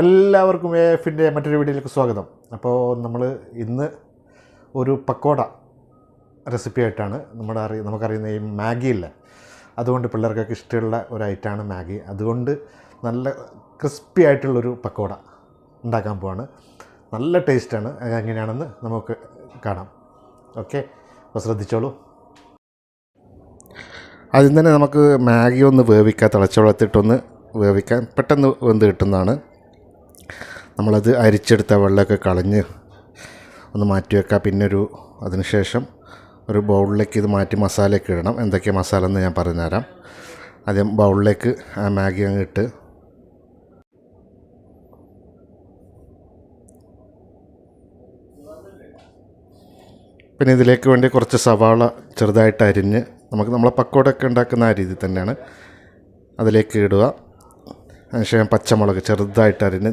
എല്ലാവർക്കും എഫിൻ്റെ മറ്റൊരു വീഡിയോയിലേക്ക് സ്വാഗതം. അപ്പോൾ നമ്മൾ ഇന്ന് ഒരു പക്കോട റെസിപ്പി ആയിട്ടാണ് നമുക്കറിയുന്ന ഈ മാഗി ഇല്ല, അതുകൊണ്ട് പിള്ളേർക്കൊക്കെ ഇഷ്ടമുള്ള ഒരു ഐറ്റമാണ് മാഗി. അതുകൊണ്ട് നല്ല ക്രിസ്പി ആയിട്ടുള്ളൊരു പക്കോട ഉണ്ടാക്കാൻ പോവാണ്. നല്ല ടേസ്റ്റാണ്. എങ്ങനെയാണെന്ന് നമുക്ക് കാണാം. ഓക്കെ, അപ്പോൾ ശ്രദ്ധിച്ചോളൂ. ആദ്യം തന്നെ നമുക്ക് മാഗി ഒന്ന് വേവിക്കാൻ, തിളച്ച വെള്ളത്തിട്ടൊന്ന് വേവിക്കാൻ പെട്ടെന്ന് വെന്ത് കിട്ടുന്നതാണ്. നമ്മളത് അരിച്ചെടുത്ത വെള്ളമൊക്കെ കളഞ്ഞ് ഒന്ന് മാറ്റി വെക്കുക. പിന്നെ അതിനുശേഷം ഒരു ബൗളിലേക്ക് ഇത് മാറ്റി മസാലയൊക്കെ ഇടണം. എന്തൊക്കെയാണ് മസാല എന്ന് ഞാൻ പറഞ്ഞുതരാം. ആദ്യം ബൗളിലേക്ക് ആ മാഗി അങ്ങ് ഇട്ട് പിന്നെ ഇതിലേക്ക് വേണ്ടി കുറച്ച് സവാള ചെറുതായിട്ട് അരിഞ്ഞ് നമ്മളെ പക്കോടൊക്കെ ഉണ്ടാക്കുന്ന ആ രീതി തന്നെയാണ് അതിലേക്ക് ഇടുക. അതിനുശേഷം പച്ചമുളക് ചെറുതായിട്ട് അരിഞ്ഞ്,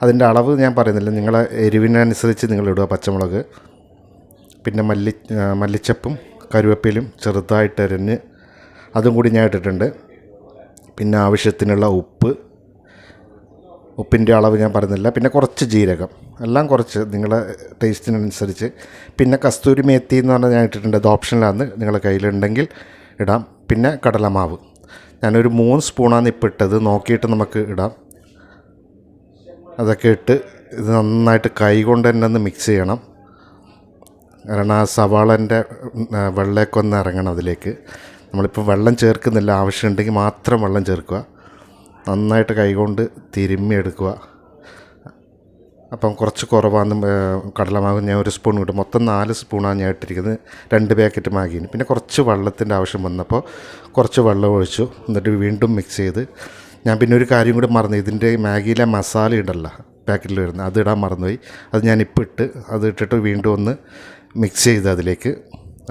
അതിൻ്റെ അളവ് ഞാൻ പറയുന്നില്ല, നിങ്ങളെ എരിവിനനുസരിച്ച് നിങ്ങളിടുക പച്ചമുളക്. പിന്നെ മല്ലിച്ചപ്പും കരുവേപ്പിലും ചെറുതായിട്ട് അരിഞ്ഞ് അതും കൂടി ഞാൻ ഇട്ടിട്ടുണ്ട്. പിന്നെ ആവശ്യത്തിനുള്ള ഉപ്പിൻ്റെ അളവ് ഞാൻ പറയുന്നില്ല. പിന്നെ കുറച്ച് ജീരകം, എല്ലാം കുറച്ച് നിങ്ങളെ ടേസ്റ്റിനനുസരിച്ച്. പിന്നെ കസ്തൂരി മേത്തി എന്ന് പറഞ്ഞാൽ ഞാൻ ഇട്ടിട്ടുണ്ട്, അത് ഓപ്ഷനിലാണ്, നിങ്ങളുടെ കയ്യിലുണ്ടെങ്കിൽ ഇടാം. പിന്നെ കടലമാവ് ഞാനൊരു 3 സ്പൂണാണ് ഇപ്പോൾ ഇട്ടത്, നോക്കിയിട്ട് നമുക്ക് ഇടാം. അതൊക്കെ ഇട്ട് ഇത് നന്നായിട്ട് കൈ കൊണ്ട് തന്നെ ഒന്ന് മിക്സ് ചെയ്യണം. കാരണം ആ സവാളൻ്റെ വെള്ളമൊക്കെ ഒന്ന് ഇറങ്ങണം അതിലേക്ക്. നമ്മളിപ്പോൾ വെള്ളം ചേർക്കുന്നില്ല, ആവശ്യമുണ്ടെങ്കിൽ മാത്രം വെള്ളം ചേർക്കുക. നന്നായിട്ട് കൈ കൊണ്ട് തിരുമ്മി എടുക്കുക. അപ്പം കുറച്ച് കുറവാണ് കടലമാവ്, ഞാൻ 1 സ്പൂൺ ഇടും. മൊത്തം 4 സ്പൂണാണ് ഞാൻ ഇട്ടിരിക്കുന്നത്, 2 പാക്കറ്റ് മാഗിന്. പിന്നെ കുറച്ച് വെള്ളത്തിൻ്റെ ആവശ്യം വന്നപ്പോൾ കുറച്ച് വെള്ളം ഒഴിച്ചു, എന്നിട്ട് വീണ്ടും മിക്സ് ചെയ്ത്. ഞാൻ പിന്നെ ഒരു കാര്യം കൂടി മറന്നു, ഇതിൻ്റെ മാഗിയിലെ മസാല ഉണ്ടല്ല പാക്കറ്റിൽ വരുന്നത്, അത് ഇടാൻ മറന്നുപോയി. അത് ഞാനിപ്പോൾ അത് ഇട്ടിട്ട് വീണ്ടും ഒന്ന് മിക്സ് ചെയ്ത് അതിലേക്ക്,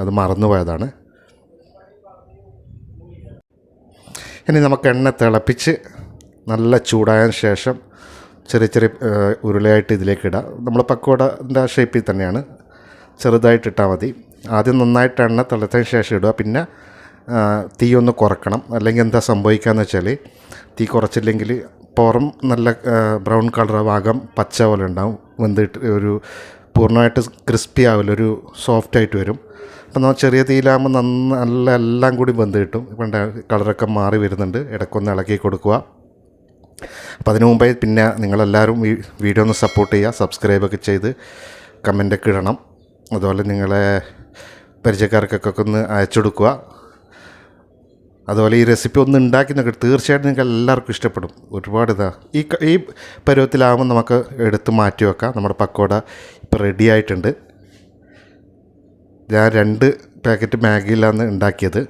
അത് മറന്നുപോയതാണ്. ഇനി നമുക്ക് എണ്ണ തിളപ്പിച്ച് നല്ല ചൂടായതിന് ശേഷം ചെറിയ ഉരുളയായിട്ട് ഇതിലേക്ക് ഇടാം. നമ്മൾ പക്കോടൻ്റെ ഷേപ്പിൽ തന്നെയാണ്, ചെറുതായിട്ട് ഇട്ടാൽ മതി. ആദ്യം നന്നായിട്ട് എണ്ണ തിളച്ചതിന് ശേഷം ഇടുക. പിന്നെ തീ ഒന്ന് കുറക്കണം, അല്ലെങ്കിൽ എന്താ സംഭവിക്കുകയെന്ന് വെച്ചാൽ തീ കുറച്ചില്ലെങ്കിൽ പുറം നല്ല ബ്രൗൺ കളർ ഭാഗം പച്ച പോലെ ഉണ്ടാവും, വെന്തിട്ട് പൂർണ്ണമായിട്ട് ക്രിസ്പി ആവില്ല, ഒരു സോഫ്റ്റായിട്ട് വരും. അപ്പം നമ്മൾ ചെറിയ തീയിലാകുമ്പോൾ നല്ല എല്ലാം കൂടി വെന്ത് കിട്ടും. ഇപ്പം കളറൊക്കെ മാറി വരുന്നുണ്ട്, ഇടയ്ക്കൊന്ന് ഇളക്കി കൊടുക്കുക. അപ്പോൾ അതിനു മുമ്പേ പിന്നെ നിങ്ങളെല്ലാവരും ഈ വീഡിയോ ഒന്ന് സപ്പോർട്ട് ചെയ്യുക, സബ്സ്ക്രൈബൊക്കെ ചെയ്ത് കമൻ്റൊക്കെ ഇടണം. അതുപോലെ നിങ്ങളെ പരിചയക്കാർക്കൊക്കെ ഒന്ന് അയച്ചു കൊടുക്കുക. അതുപോലെ ഈ റെസിപ്പി ഒന്ന് ഉണ്ടാക്കി നോക്കുക, തീർച്ചയായിട്ടും നിങ്ങൾക്ക് എല്ലാവർക്കും ഇഷ്ടപ്പെടും. ഒരുപാട് ഈ പരുവത്തിലാകുമ്പോൾ നമുക്ക് എടുത്ത് മാറ്റി വെക്കാം. നമ്മുടെ പക്കോട ഇപ്പോൾ റെഡി ആയിട്ടുണ്ട്. ഞാൻ 2 പാക്കറ്റ് മാഗിയിലാണ് ഉണ്ടാക്കിയത്.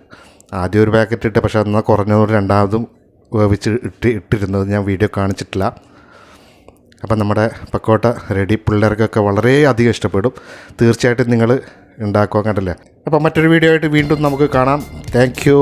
ആദ്യം ഒരു പാക്കറ്റ് ഇട്ട്, പക്ഷേ എന്നാൽ കുറഞ്ഞതുകൊണ്ട് രണ്ടാമതും വേവിച്ച് ഇട്ടിരുന്നത് ഞാൻ വീഡിയോ കാണിച്ചിട്ടില്ല. അപ്പം നമ്മുടെ പക്കോട റെഡി. പിള്ളേർക്കൊക്കെ വളരെ അധികം ഇഷ്ടപ്പെടും. തീർച്ചയായിട്ടും നിങ്ങൾ ഉണ്ടാക്കുക, കണ്ടല്ലേ. അപ്പം മറ്റൊരു വീഡിയോ ആയിട്ട് വീണ്ടും നമുക്ക് കാണാം. Thank you.